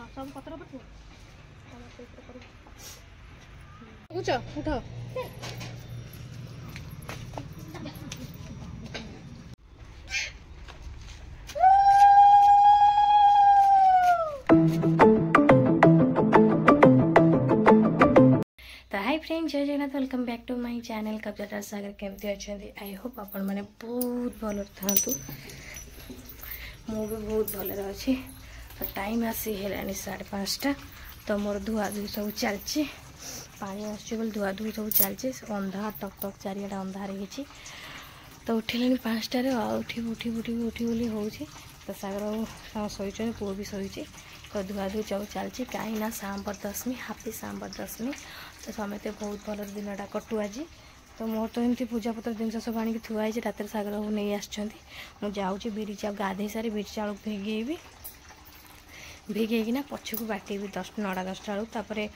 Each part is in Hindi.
सब पत्र पठो उठ उठ हाय फ्रेंड्स जय Jagannath welcome back to my channel कब्जादार सागर केमती अच्छा आई होप आपण मैंने बहुत भल था मु भी बहुत भल अच्छी तो टाइम आसी है 5:30 तो मोर धुआ धुई सब चलती पानी आसुल धुआ धुई सब चलती अंधार टक टक चारिआडे अंधार हो तो उठिले 5टार उठी उठी उठी उठी बोली हो तो सागर शोचे पुओ भी शोचे तो धुआ धुई सब चलती कहीं ना सांबर दशमी हापी सांबर दशमी तो समस्ते बहुत भल दिनटा कटु आज तो मोर तो एमती पूजा पत्र जिन सब आनी थुआई रात सागर नहीं आसुँच बिरी चाउल गाधे सारी बिरी चाउल भिगेबी भिगेकिना पछक बाटेबी 9टा 10टा बेलू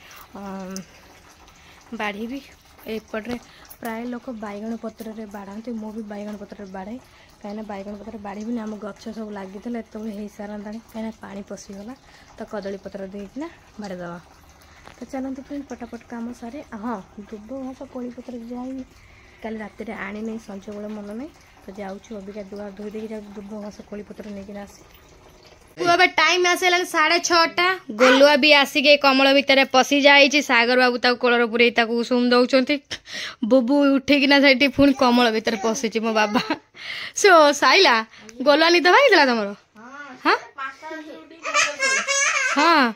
बाढ़ी एपटे प्राय लोक बैगण पत्र बाढ़ाते मु भी बैगण पत्र बाढ़े कहीं बैगण पत्र बाढ़ी आम गच सब लगी एत हो सारा कहीं पानी पशिगला तो कदली पत्र देना बाड़ीदवा तो चलते फ्रेंड पटापट काम सारे हाँ दुब घास कोड़ी पत्र जाए कल रात आनी नहीं संज बेले मन नहीं तो जाऊँ अबिका दुआ धोई दे दुब घास कोड़ी पत्र नहीं आसे टाइम आसला 6:30 गोलुआ भी आसिक कमल भितर पशि जाइए सागर बाबू ताक कोलर पुरे उषुम दौरान बुबू उठिकिना से पुणी कमल भितर पशिची मो बाबा सो साइला गोलुआ निद भाई तुम हाँ हाँ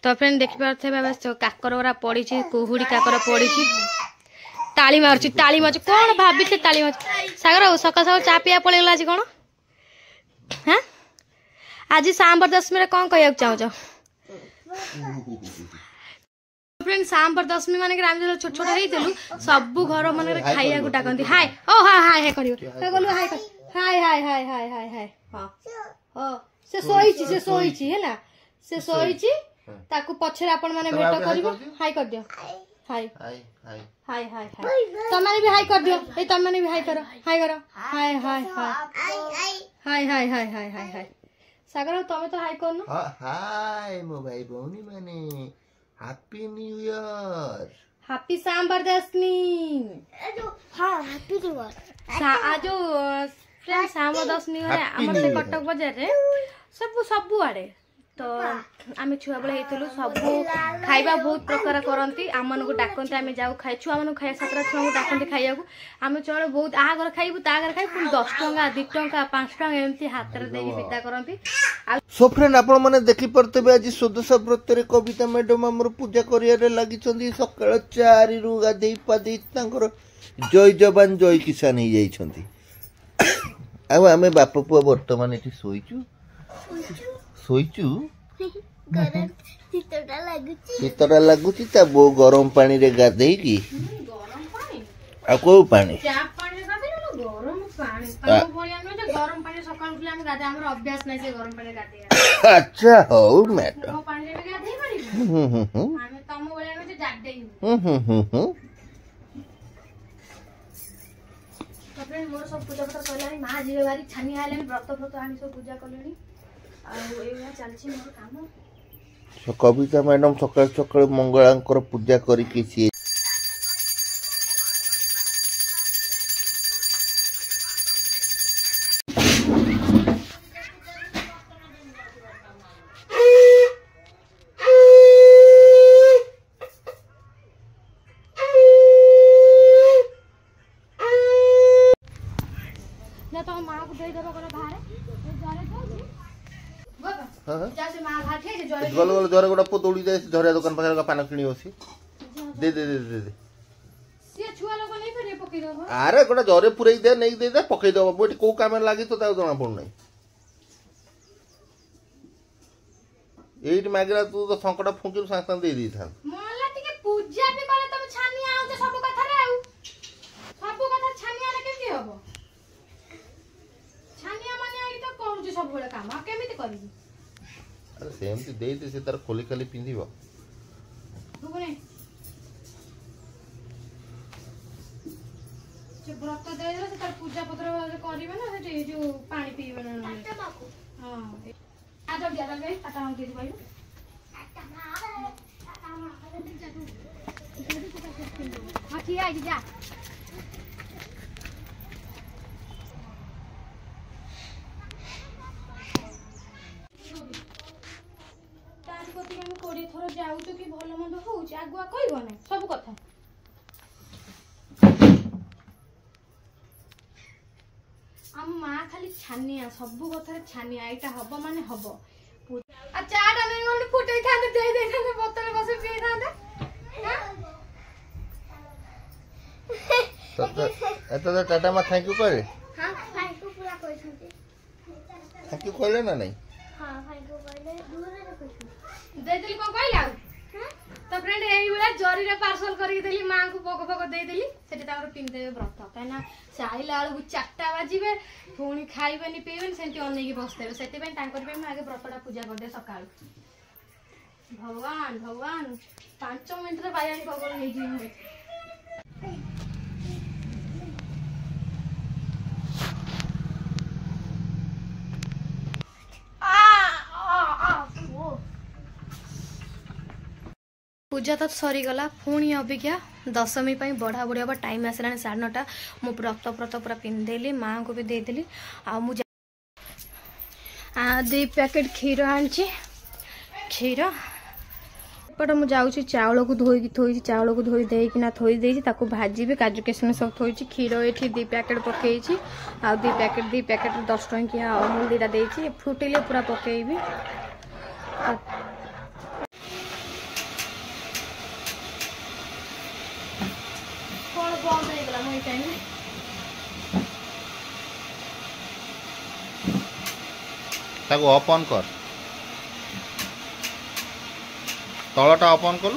तो फ्रेंड देखिपे बाबा काकर गुरा पड़ी कुहुड़ी काकर पड़ी ताली मार्ची कौन भाभी ताली मार्ची सागर सका सका चा पिया पड़ेगा आज कौन हाँ आज सांबर दशमी कौन कह चाहो फ्रेंड सांबर दशमी मान जो छोट छोट होइलु सब घर मन खाइया को डाकती हाय ओ हाय हाय हाय करियो गलु हाय हाय हाय हाय हाय हाय हाय हां से सोईची हैला से सोईची ताकू पछरे आपण माने भेट करिवो हाय कर दियो हाय हाय हाय हाय हाय हाय तुम माने भी हाय कर दियो ए तुम माने भी हाय करो हाय हाय हाय हाय हाय हाय हाय हाय हाय सागर तुम तो हाय करनो हाय मो भाई भौनी माने happy new year happy Sambar Dashami हां हैप्पी न्यू ईयर आज फ्रेंड सांबर दशमी हमर से कटक बाजार रे सब आड़े तो आम छुआ बेले सब खाइबा बहुत प्रकार करती आम मन को डाकते आम जाऊ खाई छुआ मन खाया 7 छुआ को डाकते खाइबा आम चलो बहुत आ घर खाइबू ता घर खाई 10 टंका 2 टंका 5 टंका एमती हाथ रे देई विदा करती सो फ्रेंड आपण माने देखि परते आज सुदश व्रत रे कविता मैडम हमर पूजा करिया रे लागि छंदी सकाळ 4 रु गाधेई पादेई तांकर जय जवान जय किसान ही जाई छंदी आ आमे बाप पुआ वर्तमान एठी सोईचु गरम शीतटा लगुची ता बो गरम पानी रे गाधेई की गरम पानी आ को पानी टैप पानी गाधे गरम पानी हम बोलिया न जे गरम पानी सकाळ उठले हम गाधे हमर अभ्यास नै से गरम पानी गाधे अच्छा हो मैडम गरम पानी रे गाधे पड़ी हम तम बोलिया न जे जाडे अपने मोर सब पूजा पत्र करलानी मां जीवे बारी छानी आइलानी व्रत आनी सब पूजा करलेनी चलती मोर काम कविता मैडम सकाल सकाल मंगलांकर पूजा करिके सी ना तो मां को दे देबो करे बाहर जारे गल गल जरे गोटा पो दौड़ी जाए झरिया दुकान पाखे पान किणी बसी दे दे दे दे से छुआ लोग नहीं करे पकई दो अरे गोटा जरे पुरई दे नहीं दे दे पकई दो बोटी को काम लागी तो ता जना पड़ नहीं एट मागरा तू तो संकट फुंकिल सांग दे दी था मोला टिके पूजा भी करे तुम छानी आउ जे सब कथा रे आउ सब कथा छानी आले केती हबो छानिया माने आई तो करू जे सब बेले काम आ केमिति करी अरे सेमती दे दे से तार खोली खाली पिंदिबो दुगने जे व्रत दे दे से तार पूजा पत्र करबे ना से जो पानी पीबे ना हां कोड़े थर जाऊ कि भल मंद हो आगुआ कहब ना सब कथा आम माँ खाली छानिया सब कथा छानिया यहाँ हम माने हम चाटा नहीं गले फुटे था बोतल बस पी था टाटा माँ थैंक यू करे हाँ थैंक यू पूरा कहते थैंक यू कहले ना नहीं हाँ थैंक यू कहले दूर रे कहते देली कौन कहला तो फ्रेंड यही बेला जरी रे पार्सल करके देली माँ को पक पक दे देली सेठी तापर पिंदेबे व्रत कहिना से आइला बेलू 4टा बाजिबे पुणी खाइबेनी पीबेनी सेंटी अनेकी बसतेबे सेठी पई तांकर पे आगे व्रतटा पूजा कर दे सकाळ भगवान भगवान 5 मिनिट रे बायानी पगल नै जी पूजा तो सरीगला पुणी अबिका दशमी बढ़ा बढ़िया टाइम आसला 9:30 मु व्रत व्रत पूरा पिंधेली माँ को भी देदेली आ 2 पैकेट क्षीर आनी क्षीर एपटे मुझे जाऊँगी चाउल को धोईकी थोड़ी चाउल को धोई देना थोई देती भाजी काजू किशमिश सब थोड़ी क्षीर ये 2 पैकेट पकई आ 2 पैकेट 10 टंकिया अमूल 2टा देती फुटिले पूरा पकईबी बंद हो गला मैं टाइम ताको ओपन कर तलटा ओपन कर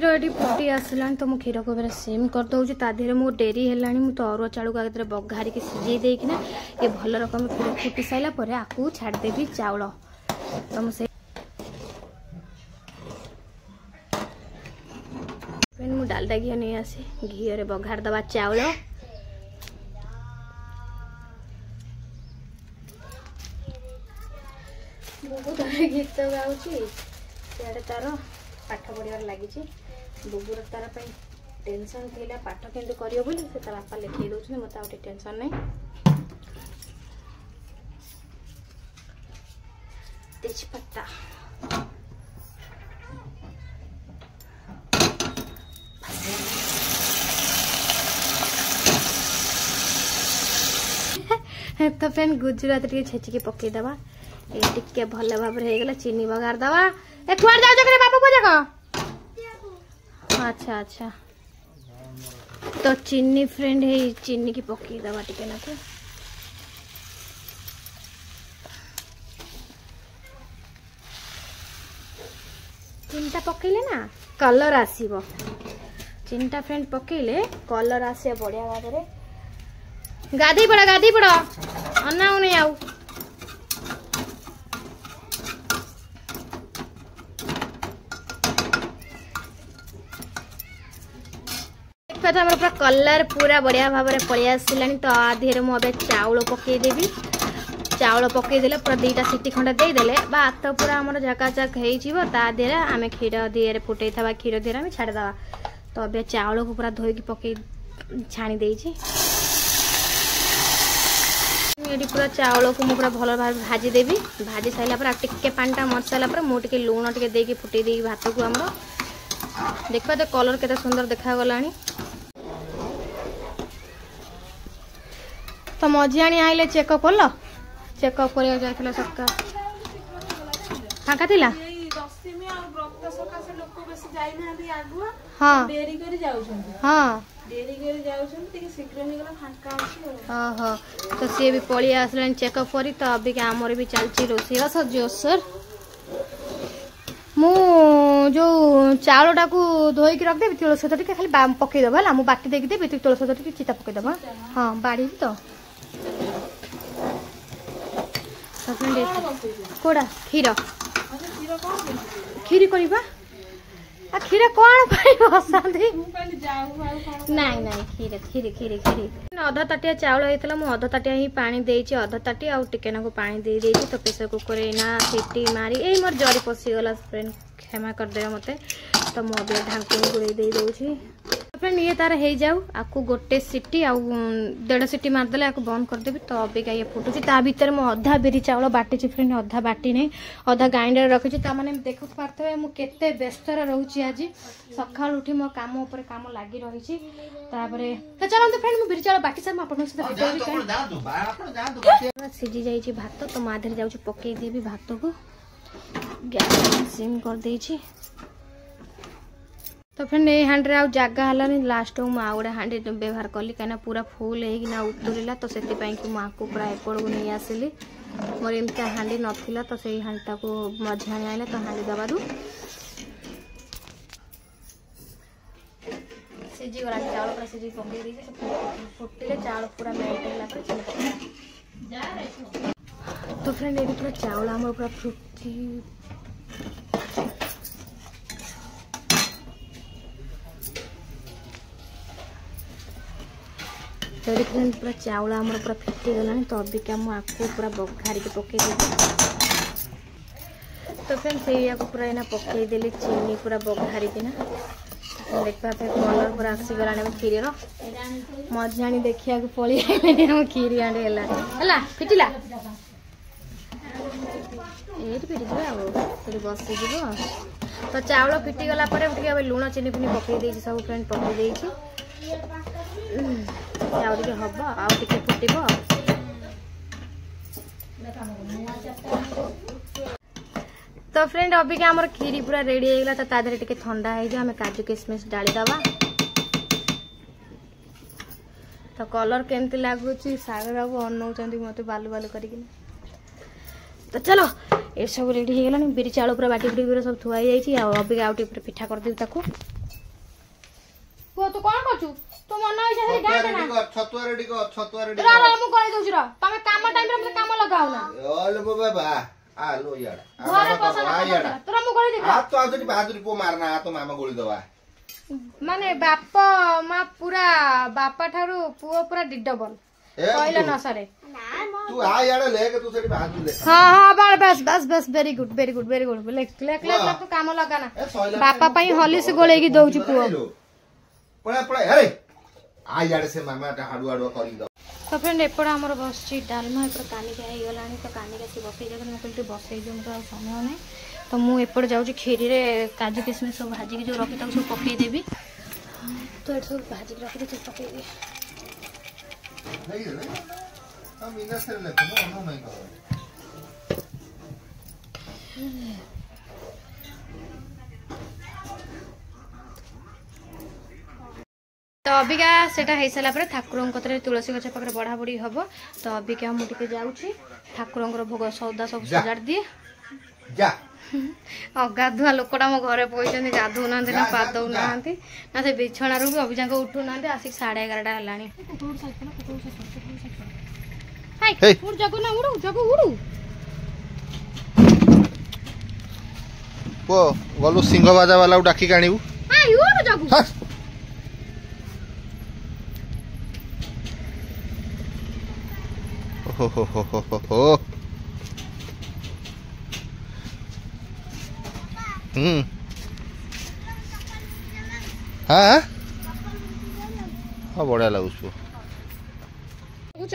ये फुटी आसला तो मुझे क्षीर को सेम कर दूसरी तादेह मो डेरी है मुझे तो अरुआ चाउल को आगे बघारी सीझे देना ये भल रकम क्षीर फुटी सारापर आपको छाड़देवी चाउल तो मुझे डालडा घी नहीं आसे घी बघार दबा चाउल बहुत गीत गाँची तार पाठ पढ़ार लगी बुबुर तार टेंशन थी पाठ के कर बापा लिखे दौरान मत आगे टेंशन नहीं तेजपत्ता तो फ्रेंड गुजरात छेचिकी पकईदबा ये भल भाव चीनी बघार दबा ए कुआर जाओ जगरे बापू को जगह अच्छा अच्छा तो चीनी फ्रेंड है चीनी की पकई दबा टिके ना 3टा पकईले ना कलर आसीबो 3टा फ्रेंड पकईले कलर आसे बढ़िया भाव में गाधी पड़ा अनाऊ नहीं आउ पूरा कलर पूरा बढ़िया भाव में पलि आसला तो आधे मुझे चाउल पकईदेवी चाउल पकईदे पूरा 2टा सीटी खंडे देदेले भात पूरा आम झकाझक होदेह आम क्षीर दिए फुटे था क्षीर दिए आम छाड़देवा तो अब चाउल को पूरा धोईकी पकई छाणी देती ये पूरा चाउल को मुझे भल भाव भाजीदेवी भाजी सारापर टिके पानीटा मर सारापर मुझे लुण टे देकी फुटे दे भात को आम देखा तो कलर केते सुंदर देखा तो मझियाणी आइले चेकअप कल चेकअप कर जाइला सका फाँका थिला हाँ हाँ ओहो तो सी भी पलि आसला चेकअप करी तो अभी आमर भी चलती रोषेईबास जोरसोर मु जो चाउलटा को धोईक रखदेवी तुलसी टी खाली पकईदब है मुझे बाटी देकी देवी तुलसी टी चिता पकईदब हाँ बाड़ी तो कोड़ा क्षीर क्षीरी करवा क्षीर कौन बसाती नाई नाई क्षीर क्षीरी क्षीरी क्षीरी अधा ताटिया चाउल होता मुझे अधा ताटिया ही पानी देती अधा ताटी आउ टिके नाकु पानी दे देती तो प्रेसर कुकर ना सीटी मारी यही मोर जरी पशिगला फ्रेंड क्षमा करदे मते तो मु अभी ढांकुनी गुड़े दे दूची फ्रेंड ये तार हो जाऊ आपको गोटे सीटी आ 1.5 सीटी मारदेले आपको बंद करदेवी तो अबिका ये फुटुची ता भीतर मु अधा बिरी चाउल बाटी फ्रेंड अधा बाटी नहीं अधा ग्राइंडर रखी ताने देखु पार्थे मु केते व्यस्तर रहूची आज सकाळ उठी मो काम ऊपर काम लागी रही तो चलते फ्रेंड मु बिरी चाउल बाटी सार आपन सीझी जाइए भात तो माधे जाऊँ पकई देवी भात को गैस सिम कर देछि तो फ्रेंड ये हांडी आउ जगह है लास्ट को गोटे हांडी व्यवहार कली कहीं पूरा फुल होना उतरला तो से आपको पूरा एपड़ को नहीं आसिली मोर एमती हांडी नाला तो से हांडी को मझाणी आइला तो हांडी दबारू सीझी गला चाउल पूरा सीझी पकई फुटिले चाउल पूरा मेल्ट तो फ्रेंड ये पूरा चाउल आम पूरा फुटी तो फ्रेंड पूरा चाउल आमर पूरा फिटी गला तो अबिका मुझे पूरा बघारी के पकई तो फ्रेंड से पूरा एना पकई देली चीनी पूरा बघारी किना देखा कलर पूरा आसीगला क्षीर मझाणी देखा पलि क्षीरी आंडे है फिटिला ये फिटिज बसीज तो चाउल फिटिगला लुण चीनी फिनी पकई सब फ्रेंड पकई हम आगे फुट तो फ्रेंड अबिका आमर खीरी पूरा रेडी होगा तो तादेह टे ठंडा हो आम काजू किशमिश डाली दबा तो कलर केमती लगुच सागर बाबू अनौं मत बालू बालू कर तो चलो ये सब रेडी हो गलानी बिरी चाउल पूरा बाटी बुटी सब थुआई जाइए अबिका आउ पिठा करदेवी ताकू तू कौन करछु तो मन इच्छा से गांडे ना छतुआ रेडी मु कहि दउछि र तमे काम टाइम रे मते काम लगाउ ना ओले बाबा आ लो यार घरे पसन आ यार तोरा मु कहि दे आ तो आजरी बहादुरी पो मारना आ तो मामा गोली दवा माने बाप मा पूरा बापा ठारू पुओ पूरा डबल कहला न सरे तू आ यार लेके तू सेठी बहादुरी ले हां बस बस बस वेरी गुड लेक तू काम लगाना बापा पई हॉलिस गोळे की दउछि पुओ पड़ा अरे आ यार से मामा हाडू हाडू करी दो तो फ्रेंड एपड़ा आमर बस डालमा एपड़ कानिका हो गला तो कानिका से बसई जाते मुझे बसई दियो मुझे समय ना तो मुझे एपड़ जाऊँ खीरी रे काजू किशमिश सब भाजिकी जो रखी सब पकई देवी तो ये सब भाजिक रखी सब पकई तो अबिका सेटा हो सारा पर ठाकुर कतरे तुलसी गछ पाखे बढ़ा बढ़ी हम तो अबिका मुझे जाऊँगी ठाकुर भोग सौदा सब सजाड़ दिए अगाधुआ लोकटा मो घरे पहुंचे गाधो ना ना पादौ ना ना से बिछण भी अभिजाक उठू ना आसिक 11:30 है जगू ना उड़ू जगू उड़ू पो गलु सिंह बाजा वाला डाकी काणीबू हां उड़ू जगू हो हाँ हाँ बढ़िया लगुच उठ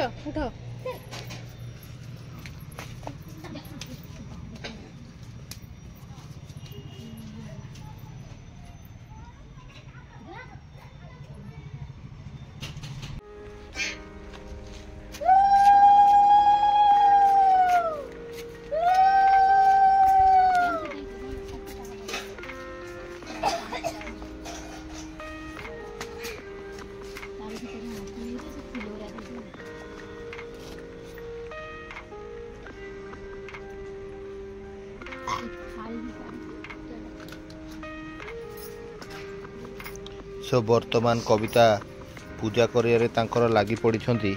सो वर्तमान कविता पूजा करियारे तांकर लागी पड़िछंती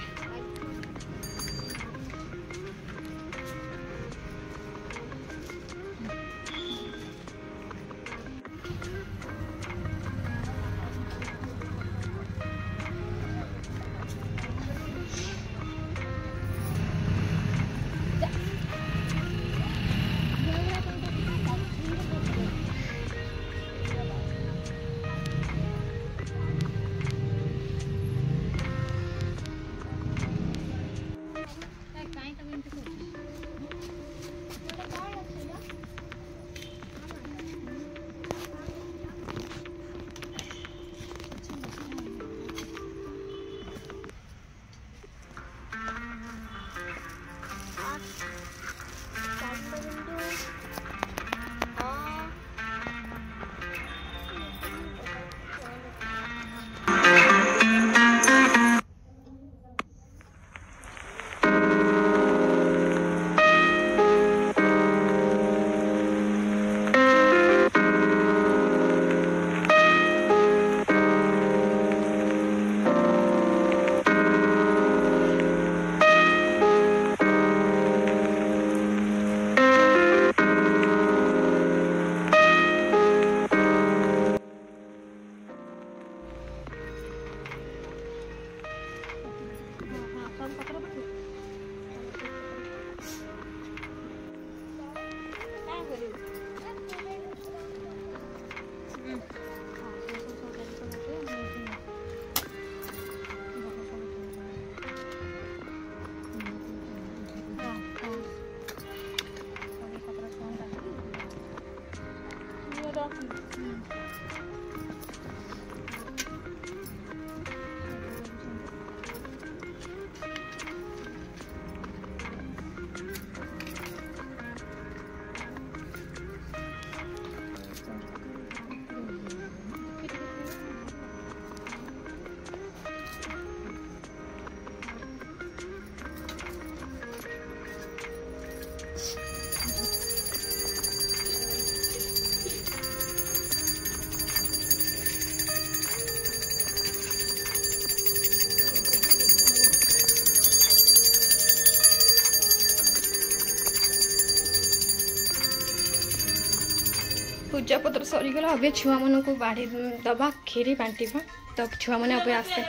पूजा पत्र सरीगला अबे छुआ मन को बाढ़ी दबा खीरी बांटीबा तो छुआ मैंने अबे आस्ते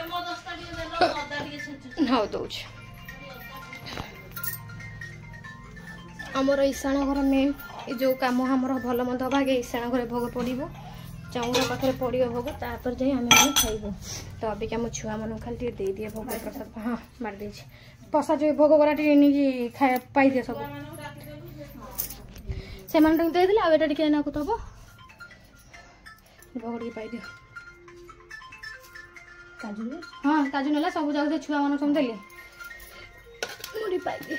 हाँ दौच आमर ईशाण घर में जो कम आमर भल मंद भागे ईशाण घर भोग पड़ो चौरा पाखे पड़ो भोग तापर जाए आम खाइबू तो अबिका मो छुआ मन खाली दे दिए भोग प्रसाद हाँ मार दे प्रसाद जो भोग गला नहीं खाए पाई सब से देदेले आटा टे ना तब भोग टे पाई काजू हाँ काजू ना सब जाऊ छुआ मान सब देली पाई